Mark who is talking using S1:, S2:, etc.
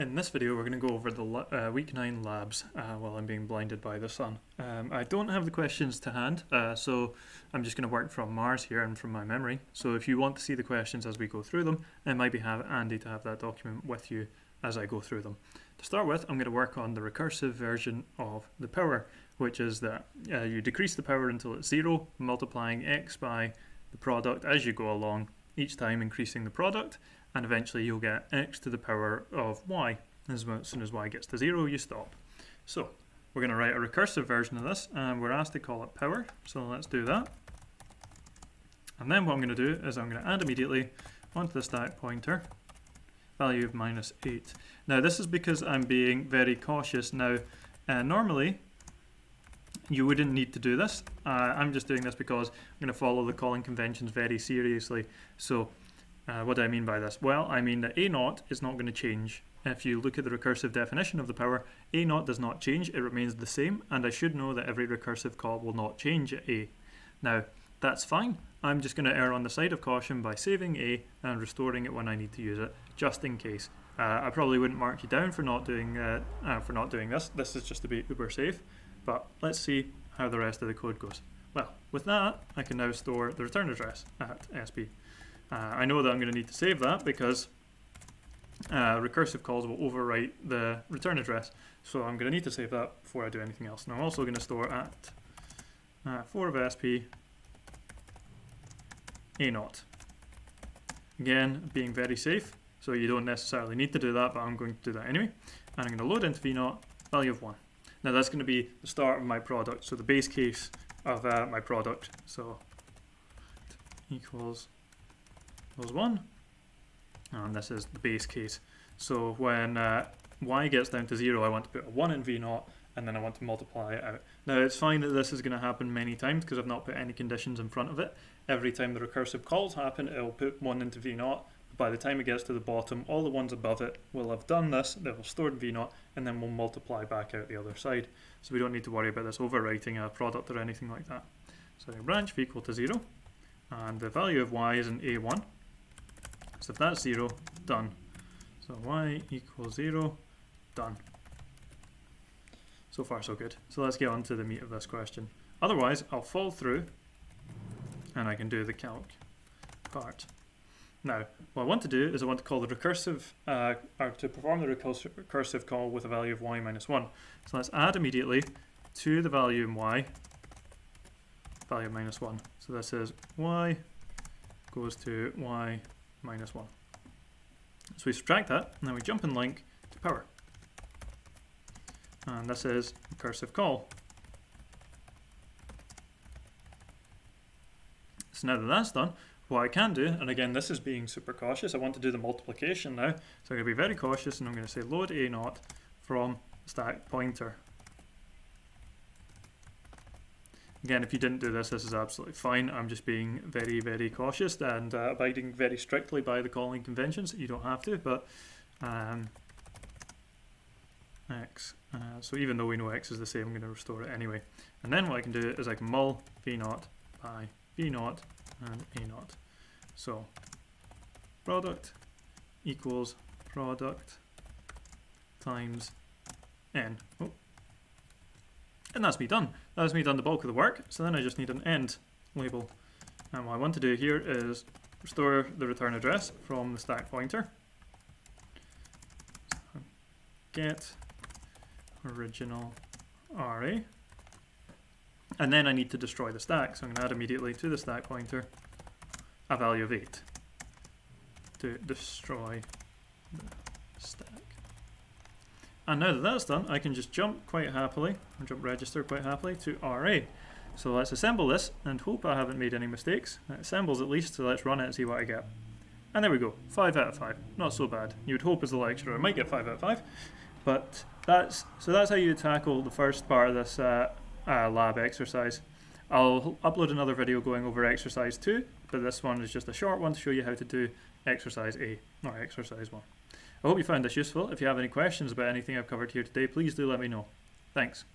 S1: In this video, we're going to go over the Week 9 labs while I'm being blinded by the sun. I don't have the questions to hand, so I'm just going to work from Mars here and from my memory. So if you want to see the questions as we go through them, it might be handy to have that document with you as I go through them. To start with, I'm going to work on the recursive version of the power, which is that you decrease the power until it's 0, multiplying x by the product as you go along, each time increasing the product, and eventually you'll get x to the power of y. As soon as y gets to 0, you stop. So we're going to write a recursive version of this, and we're asked to call it power, so let's do that. And then what I'm going to do is I'm going to add immediately onto the stack pointer value of -8. Now this is because I'm being very cautious. Now normally you wouldn't need to do this. I'm just doing this because I'm going to follow the calling conventions very seriously. So what do I mean by this? Well, I mean that A0 is not going to change. If you look at the recursive definition of the power, A0 does not change, it remains the same, and I should know that every recursive call will not change at A. Now, that's fine. I'm just going to err on the side of caution by saving A and restoring it when I need to use it, just in case. I probably wouldn't mark you down for not doing this. This is just to be uber safe, but let's see how the rest of the code goes. Well, with that, I can now store the return address at SP. I know that I'm going to need to save that because recursive calls will overwrite the return address. So I'm going to need to save that before I do anything else. And I'm also going to store at 4 of SP A0. Again, being very safe, so you don't necessarily need to do that, but I'm going to do that anyway. And I'm going to load into V0 value of 1. Now that's going to be the start of my product, so the base case of my product. So equals 1, and this is the base case. So when y gets down to 0, I want to put a 1 in V0, and then I want to multiply it out. Now it's fine that this is going to happen many times because I've not put any conditions in front of it. Every time the recursive calls happen, it'll put 1 into V0. By the time it gets to the bottom, all the ones above it will have done this, they will store in V0, and then we'll multiply back out the other side. So we don't need to worry about this overwriting a product or anything like that. So branch v equal to 0, and the value of y is in A1. So if that's 0, done. So y equals 0, done. So far so good. So let's get on to the meat of this question. Otherwise, I'll fall through and I can do the calc part. Now, what I want to do is I want to call the recursive, or to perform the recursive call with a value of y minus 1. So let's add immediately to the value in y, value of minus 1. So this is y goes to y minus 1. So we subtract that, and then we jump and link to power. And this is recursive call. So now that that's done, what I can do, and again this is being super cautious, I want to do the multiplication now, so I'm going to be very cautious and I'm going to say load A0 from stack pointer. Again, if you didn't do this, this is absolutely fine. I'm just being very, very cautious and abiding very strictly by the calling conventions. You don't have to, but x. So even though we know x is the same, I'm going to restore it anyway. And then what I can do is I can mul V0 by V0 and A0. So product equals product times n. Oh. And that's me done. That's me done the bulk of the work. So then I just need an end label. And what I want to do here is restore the return address from the stack pointer. So get original array. And then I need to destroy the stack. So I'm going to add immediately to the stack pointer a value of 8 to destroy the stack. And now that that's done, I can just jump quite happily, or jump register quite happily to RA. So let's assemble this and hope I haven't made any mistakes. It assembles at least, so let's run it and see what I get. And there we go, 5 out of 5. Not so bad. You would hope as a lecturer I might get 5 out of 5. But that's how you tackle the first part of this lab exercise. I'll upload another video going over exercise 2, but this one is just a short one to show you how to do exercise A, or exercise 1. I hope you found this useful. If you have any questions about anything I've covered here today, please do let me know. Thanks.